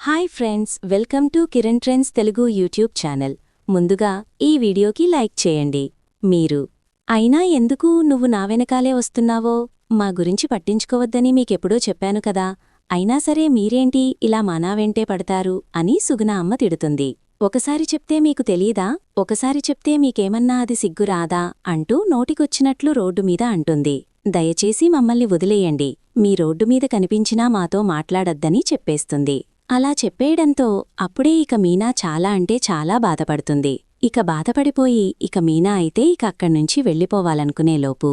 Hi friends, welcome to Kiran trends Telugu YouTube channel. ముందుగా ఈ వీడియోకి లైక్ చేయండి. మీరు అయినా ఎందుకు నువ్వు నా వెనకాలే వస్తున్నావో? మా గురించి పట్టించుకోవద్దని మీకెప్పుడో చెప్పాను కదా. అయినా సరే మీరేంటి ఇలా మానా వెంటే పడతారు అని సుగుణ అమ్మ తిడుతుంది. ఒకసారి చెప్తే మీకు తెలీదా? ఒకసారి చెప్తే మీకేమన్నా అది సిగ్గురాదా అంటూ నోటికొచ్చినట్లు రోడ్డు మీద అంటుంది. దయచేసి మమ్మల్ని వదిలేయండి, మీ రోడ్డు మీద కనిపించినా మాతో మాట్లాడొద్దని చెప్పేస్తుంది. అలా చెప్పేయడంతో అప్పుడే ఇక మీనా చాలా అంటే చాలా బాధపడుతుంది. ఇక బాధపడిపోయి మీనా అయితే అక్కడ్నుంచి వెళ్ళిపోవాలనుకునేలోపు,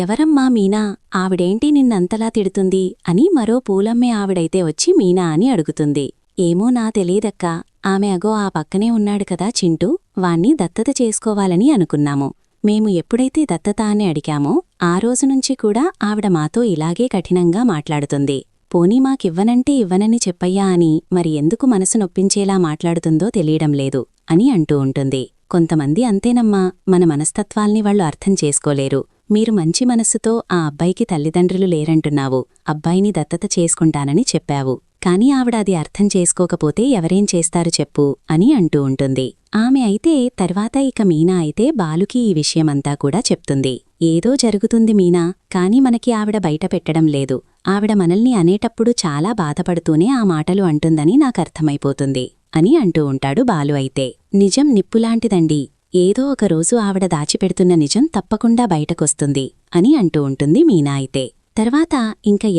ఎవరమ్మా మీనా, ఆవిడేంటి నిన్నంతలా తిడుతుంది అని మరో పూలమ్మే ఆవిడైతే వచ్చి మీనా అని అడుగుతుంది. ఏమో నా తెలీదక్కా, ఆమె అగో ఆ పక్కనే ఉన్నాడు కదా చింటూ, వాణ్ణి దత్తత చేసుకోవాలని అనుకున్నాము. మేము ఎప్పుడైతే దత్తత అని అడిగామో ఆ రోజునుంచి కూడా ఆవిడ మాతో ఇలాగే కఠినంగా మాట్లాడుతుంది. పోనీ మాకివ్వనంటే ఇవ్వనని చెప్పయ్యా అని మరి ఎందుకు మనసు నొప్పించేలా మాట్లాడుతుందో తెలియడం లేదు అని అంటూ ఉంటుంది. కొంతమంది అంతేనమ్మా, మన మనస్తత్వాల్ని వాళ్లు అర్థం చేసుకోలేరు. మీరు మంచి మనస్సుతో ఆ అబ్బాయికి తల్లిదండ్రులు లేరంటున్నావు, అబ్బాయిని దత్తత చేసుకుంటానని చెప్పావు, కాని ఆవిడ అది అర్థం చేసుకోకపోతే ఎవరేం చేస్తారు చెప్పు అని అంటూ ఉంటుంది. ఆమె అయితే తర్వాత మీనా అయితే బాలుకి ఈ విషయమంతా కూడా చెప్తుంది. ఏదో జరుగుతుంది మీనా, కాని మనకి ఆవిడ బయట పెట్టడం లేదు. ఆవిడ మనల్ని అనేటప్పుడు చాలా బాధపడుతూనే ఆ మాటలు అంటుందని నాకర్థమైపోతుంది అని అంటూ ఉంటాడు బాలు. అయితే నిజం నిప్పులాంటిదండి, ఏదో ఒకరోజు ఆవిడ దాచిపెడుతున్న నిజం తప్పకుండా బయటకొస్తుంది అని అంటూ ఉంటుంది మీనా. అయితే తర్వాత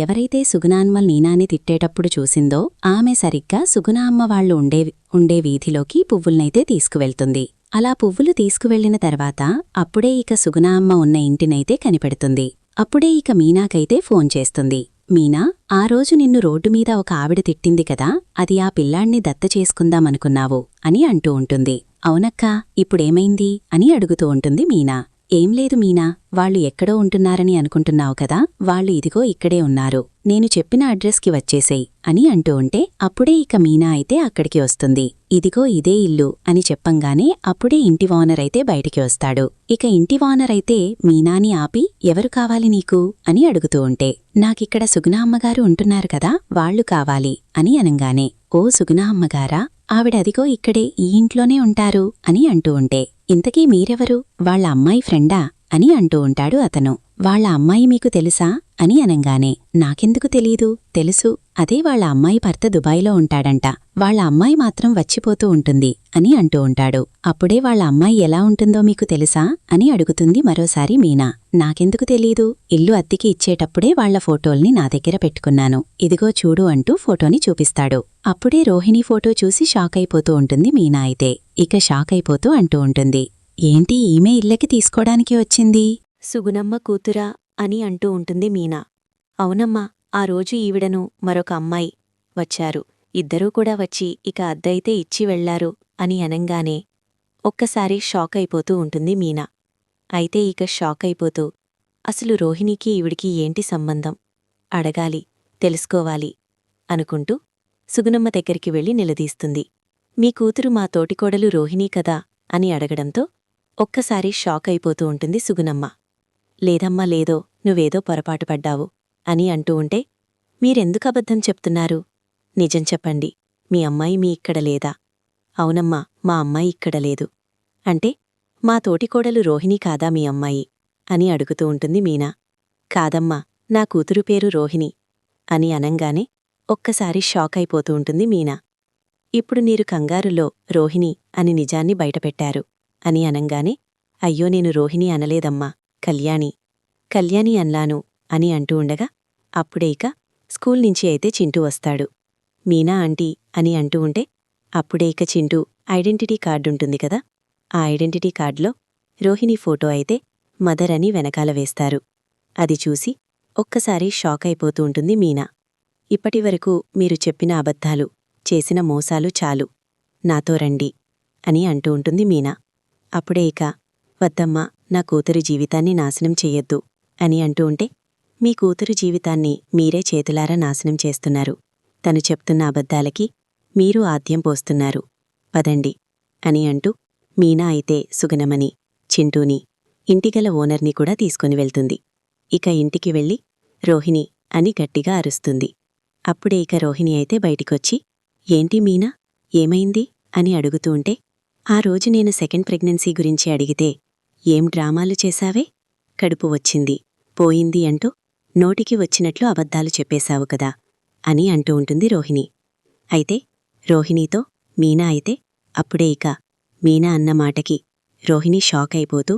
ఎవరైతే సుగుణాన్మల్ నీనాని తిట్టేటప్పుడు చూసిందో ఆమె సరిగ్గా సుగుణ అమ్మ వాళ్లు ఉండే వీధిలోకి పువ్వుల్నైతే తీసుకువెళ్తుంది. అలా పువ్వులు తీసుకువెళ్లిన తర్వాత అప్పుడే సుగుణ అమ్మ ఉన్న ఇంటినైతే కనిపెడుతుంది. అప్పుడే మీనాకైతే ఫోన్ చేస్తుంది. మీనా, ఆ రోజు నిన్ను రోడ్డు మీద ఒక ఆవిడ తిట్టింది కదా, అది ఆ పిల్లాణ్ణి దత్త చేసుకుందామనుకున్నావు అని అంటూ ఉంటుంది. అవునక్కా, ఇప్పుడేమైంది అని అడుగుతూ ఉంటుంది మీనా. ఏం లేదు మీనా, వాళ్ళు ఎక్కడో ఉంటున్నారని అనుకుంటున్నావు కదా, వాళ్ళు ఇదిగో ఇక్కడే ఉన్నారు, నేను చెప్పిన అడ్రస్కి వచ్చేసేయ్ అని అంటూ ఉంటే అప్పుడే మీనా అయితే అక్కడికి వస్తుంది. ఇదిగో ఇదే ఇల్లు అని చెప్పంగానే అప్పుడే ఇంటి ఓనర్ అయితే బయటికి వస్తాడు. ఇంటి ఓనర్ అయితే మీనాని ఆపి, ఎవరు కావాలి నీకు అని అడుగుతూ ఉంటే, నాకిక్కడ సుగుణ అమ్మగారు ఉంటున్నారు కదా, వాళ్లు కావాలి అని అనంగానే, ఓ సుగుణ అమ్మగారా, ఆవిడదిగో ఇక్కడే ఈ ఇంట్లోనే ఉంటారు అని అంటూ ఉంటే, ఇంతకీ మీరెవరు, వాళ్ల అమ్మాయి ఫ్రెండా అని అంటూ ఉంటాడు అతను. వాళ్ల అమ్మాయి మీకు తెలుసా అని అనంగానే, నాకెందుకు తెలీదు, తెలుసు, అదే వాళ్ల అమ్మాయి భర్త దుబాయ్లో ఉంటాడంట, వాళ్ల అమ్మాయి మాత్రం వచ్చిపోతూ ఉంటుంది అని అంటూ ఉంటాడు. అప్పుడే వాళ్ల అమ్మాయి ఎలా ఉంటుందో మీకు తెలుసా అని అడుగుతుంది మరోసారి మీనా. నాకెందుకు తెలీదు, ఇల్లు అద్దెకి ఇచ్చేటప్పుడే వాళ్ల ఫోటోల్ని నా దగ్గర పెట్టుకున్నాను, ఇదిగో చూడు అంటూ ఫోటోని చూపిస్తాడు. అప్పుడే రోహిణి ఫోటో చూసి షాకైపోతూ ఉంటుంది మీనా. అయితే షాకైపోతూ అంటూ ఉంటుంది, ఏంటి ఈమె ఇళ్ళకి తీసుకోడానికి వచ్చింది, సుగుణమ్మ కూతురా అని అంటూ ఉంటుంది మీనా. అవునమ్మా, ఆ రోజు ఈవిడను మరొక అమ్మాయి వచ్చారు, ఇద్దరూ కూడా వచ్చి అద్దైతే ఇచ్చి వెళ్లారు అని అనంగానే ఒక్కసారి షాకైపోతూ ఉంటుంది మీనా. అయితే షాకైపోతూ, అసలు రోహిణికి ఈవిడికి ఏంటి సంబంధం, అడగాలి, తెలుసుకోవాలి అనుకుంటూ సుగుణమ్మ దగ్గరికి వెళ్లి నిలదీస్తుంది. మీ కూతురు మా తోటికోడలు రోహిణీ కదా అని అడగడంతో ఒక్కసారి షాకైపోతూ ఉంటుంది సుగుణమ్మ. లేదమ్మా లేదో, నువ్వేదో పొరపాటు పడ్డావు అని అంటూ ఉంటే, మీరెందుకబద్ధం చెప్తున్నారు, నిజం చెప్పండి, మీ అమ్మాయి మీ ఇక్కడ లేదా? అవునమ్మా, మా అమ్మాయి ఇక్కడ లేదు. అంటే మా తోటికోడలు రోహిణి కాదా మీ అమ్మాయి అని అడుగుతూ ఉంటుంది మీనా. కాదమ్మా, నా కూతురు పేరు రోహిణి అని అనంగానే ఒక్కసారి షాకైపోతూ ఉంటుంది మీనా. ఇప్పుడు మీరు కంగారులో రోహిణి అని నిజాన్ని బయటపెట్టారు అని అనంగానే, అయ్యో నేను రోహిణి అనలేదమ్మా, కళ్యాణి అన్లాను అని అంటూ ఉండగా అప్పుడే స్కూల్ నుంచి అయితే చింటూ వస్తాడు. మీనా ఆంటీ అని అంటూ ఉంటే అప్పుడే చింటూ ఐడెంటిటీ కార్డుంటుంది కదా, ఆ ఐడెంటిటీ కార్డులో రోహిణి ఫోటో అయితే మదర్ అని వెనకాల వేస్తారు. అది చూసి ఒక్కసారి షాకైపోతూ ఉంటుంది మీనా. ఇప్పటివరకు మీరు చెప్పిన అబద్ధాలు, చేసిన మోసాలు చాలు, నాతో రండి అని అంటూ ఉంటుంది మీనా. అప్పుడే వద్దమ్మా, నా కూతురి జీవితాన్ని నాశనం చెయ్యొద్దు అని అంటూ ఉంటే, మీ కూతురు జీవితాన్ని మీరే చేతులారా నాశనం చేస్తున్నారు, తను చెప్తున్న అబద్ధాలకి మీరు ఆద్యం పోస్తున్నారు, పదండి అని అంటూ మీనా అయితే సుగుణమని, చింటూని, ఇంటిగల ఓనర్ని కూడా తీసుకొని వెళ్తుంది. ఇంటికి వెళ్ళి రోహిణి అని గట్టిగా అరుస్తుంది. అప్పుడే రోహిణి అయితే బయటికొచ్చి, ఏంటి మీనా, ఏమైంది అని అడుగుతూ ఉంటే, ఆ రోజు నేను సెకండ్ ప్రెగ్నెన్సీ గురించి అడిగితే, ఏం డ్రామాలు చేశావే? కడుపు వచ్చింది, పోయింది అంటూ నోటికి వచ్చినట్లు అబద్ధాలు చెప్పేశావు కదా అని అంటూ ఉంటుంది రోహిణి. అయితే రోహిణీతో మీనా అయితే అప్పుడే ఇక మీనా అన్న మాటకి రోహిణి షాక్ అయిపోతూ,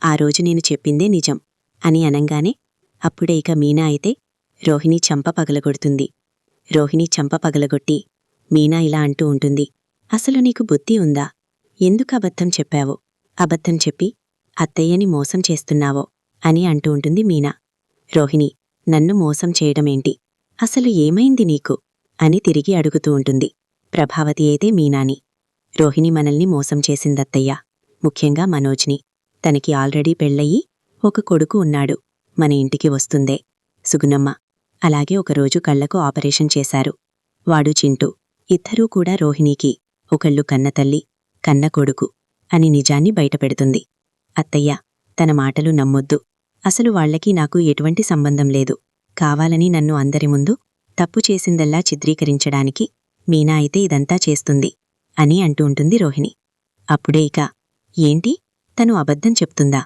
ఆ రోజు నేను చెప్పిందే నిజం అని అనంగానే అప్పుడే ఇక మీనా అయితే రోహిణి చంప పగలగొడుతుంది. రోహిణి చంప పగలగొట్టి మీనా ఇలా అంటూ ఉంటుంది, అసలు నీకు బుద్ధి ఉందా? ఎందుకు అబద్ధం చెప్పావో? అబద్ధం చెప్పి అత్తయ్యని మోసం చేస్తున్నావో అని అంటూ ఉంటుంది మీనా. రోహిణి, నన్ను మోసం చేయడమేంటి? అసలు ఏమైంది నీకు అని తిరిగి అడుగుతూ ఉంటుంది. ప్రభావతి అయితే మీనాని, రోహిణి మనల్ని మోసం చేసిందత్తయ్యా, ముఖ్యంగా మనోజ్ని. తనకి ఆల్రెడీ పెళ్ళయి ఒక కొడుకు ఉన్నాడు, మన ఇంటికి వస్తుందే సుగుణమ్మ. అలాగే ఒకరోజు కళ్లకు ఆపరేషన్ చేశారు. వాడు చింటూ. ఇద్దరూ కూడా రోహిణీకి ఒకళ్ళు కన్నతల్లి, కన్న కొడుకు అని నిజాన్ని బయటపెడుతుంది. అత్తయ్య, తన మాటలు నమ్మొద్దు. అసలు వాళ్లకి నాకు ఎటువంటి సంబంధం లేదు. కావాలని నన్ను అందరి ముందు తప్పు చేసిందల్లా చిత్రీకరించడానికి మీనా అయితే ఇదంతా చేస్తుంది అని అంటూ ఉంటుంది రోహిణి. అప్పుడే ఇక, ఏంటి, తను అబద్ధం చెప్తుందా?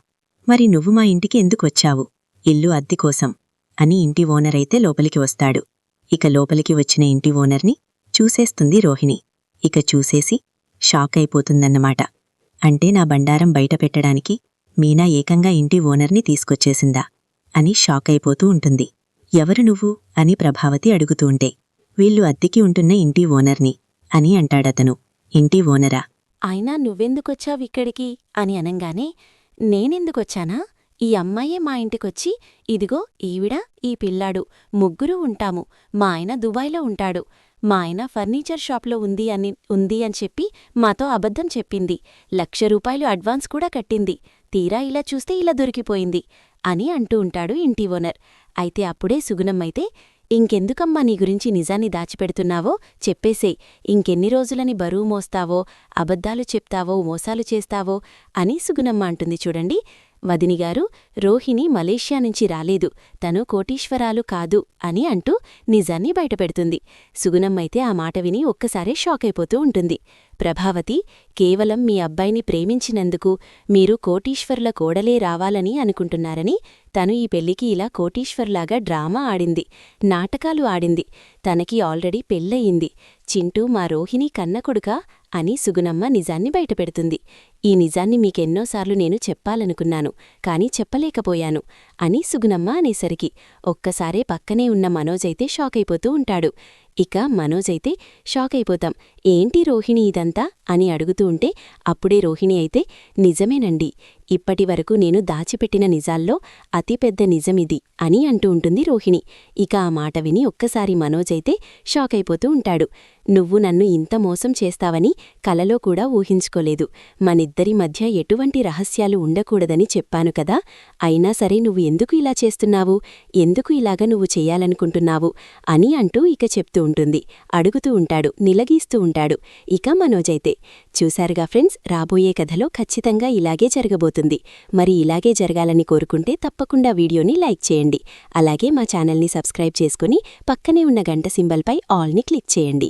మరి నువ్వు మా ఇంటికి ఎందుకొచ్చావు? ఇల్లు అద్దె కోసం అని ఇంటి ఓనర్ అయితే లోపలికి వస్తాడు. ఇక లోపలికి వచ్చిన ఇంటి ఓనర్ని చూసేస్తుంది రోహిణి. ఇక చూసేసి షాక్ అయిపోతుందన్నమాట. అంటే నా బండారం బయటపెట్టడానికి మీనా ఏకంగా ఇంటి ఓనర్ని తీసుకొచ్చేసిందా అని షాక్ అయిపోతూ ఉంటుంది. ఎవరు నువ్వు అని ప్రభావతి అడుగుతూ ఉంటే, వీళ్ళు అద్దెకి ఉంటున్న ఇంటి ఓనర్ని అని అంటాడతను. ఇంటి ఓనరా? అయినా నువ్వెందుకొచ్చావిక్కడికి అని అనంగానే, నేనెందుకొచ్చానా? ఈ అమ్మాయే మా ఇంటికొచ్చి, ఇదిగో ఈవిడ, ఈ పిల్లాడు, ముగ్గురూ ఉంటాము. మా ఆయన దుబాయ్లో ఉంటాడు. మా ఆయన ఫర్నిచర్ షాప్లో ఉంది అని చెప్పి మాతో అబద్ధం చెప్పింది. ₹1,00,000 అడ్వాన్స్ కూడా కట్టింది. తీరా ఇలా చూస్తే ఇలా దొరికిపోయింది అని అంటూ ఉంటాడు ఇంటి ఓనర్. అయితే అప్పుడే సుగుణమ్మైతే, ఇంకెందుకమ్మా నీ గురించి నిజాన్ని దాచిపెడుతున్నావో చెప్పేసేయ్. ఇంకెన్ని రోజులని బరువు మోస్తావో, అబద్ధాలు చెప్తావో, మోసాలు చేస్తావో అని సుగుణమ్మ అంటుంది. చూడండి వదినిగారు, రోహిణి మలేషియా నుంచి రాలేదు, తను కోటీశ్వరాలు కాదు అని అంటూ నిజాన్ని బయటపెడుతుంది. సుగుణమ్మైతే ఆ మాట విని ఒక్కసారే షాక్ అయిపోతూ ఉంటుంది. ప్రభావతి, కేవలం మీ అబ్బాయిని ప్రేమించినందుకు మీరు కోటీశ్వరుల కోడలే రావాలని అనుకుంటున్నారని తను ఈ పెళ్లికి ఇలా కోటీశ్వర్లాగా డ్రామా ఆడింది, నాటకాలు ఆడింది. తనకి ఆల్రెడీ పెళ్ళయింది. చింటూ మా రోహిణి కన్నకొడుకా అని సుగుణమ్మ నిజాన్ని బయటపెడుతుంది. ఈ నిజాన్ని మీకెన్నోసార్లు నేను చెప్పాలనుకున్నాను, కాని చెప్పలేకపోయాను అని సుగుణమ్మ అనేసరికి ఒక్కసారే పక్కనే ఉన్న మనోజైతే షాకైపోతూ ఉంటాడు. ఇక మనోజైతే షాకైపోతాం. ఏంటి రోహిణి ఇదంతా అని అడుగుతూ ఉంటే అప్పుడే రోహిణి అయితే, నిజమేనండి, ఇప్పటివరకు నేను దాచిపెట్టిన నిజాల్లో అతిపెద్ద నిజమిది అని అంటూ ఉంటుంది రోహిణి. ఇక ఆ మాట విని ఒక్కసారి మనోజైతే షాకైపోతూ ఉంటాడు. నువ్వు నన్ను ఇంత మోసం చేస్తావని కలలో కూడా ఊహించుకోలేదు. మనిద్దరి మధ్య ఎటువంటి రహస్యాలు ఉండకూడదని చెప్పాను కదా. అయినా సరే నువ్వు ఎందుకు ఇలా చేస్తున్నావు, ఎందుకు ఇలాగ నువ్వు చెయ్యాలనుకుంటున్నావు అని అంటూ ఇక చెప్తూ ఉంటుంది. అడుగుతూ ఉంటాడు, నిలగీస్తూ ఉంటాడు. ఇక మనోజైతే చూశారుగా ఫ్రెండ్స్, రాబోయే కథలో ఖచ్చితంగా ఇలాగే జరగబోతుంది. మరి ఇలాగే జరగాలని కోరుకుంటే తప్పకుండా వీడియోని లైక్ చేయండి. అలాగే మా ఛానల్ని సబ్స్క్రైబ్ చేసుకుని పక్కనే ఉన్న గంట సింబల్పై ఆల్ని క్లిక్ చేయండి.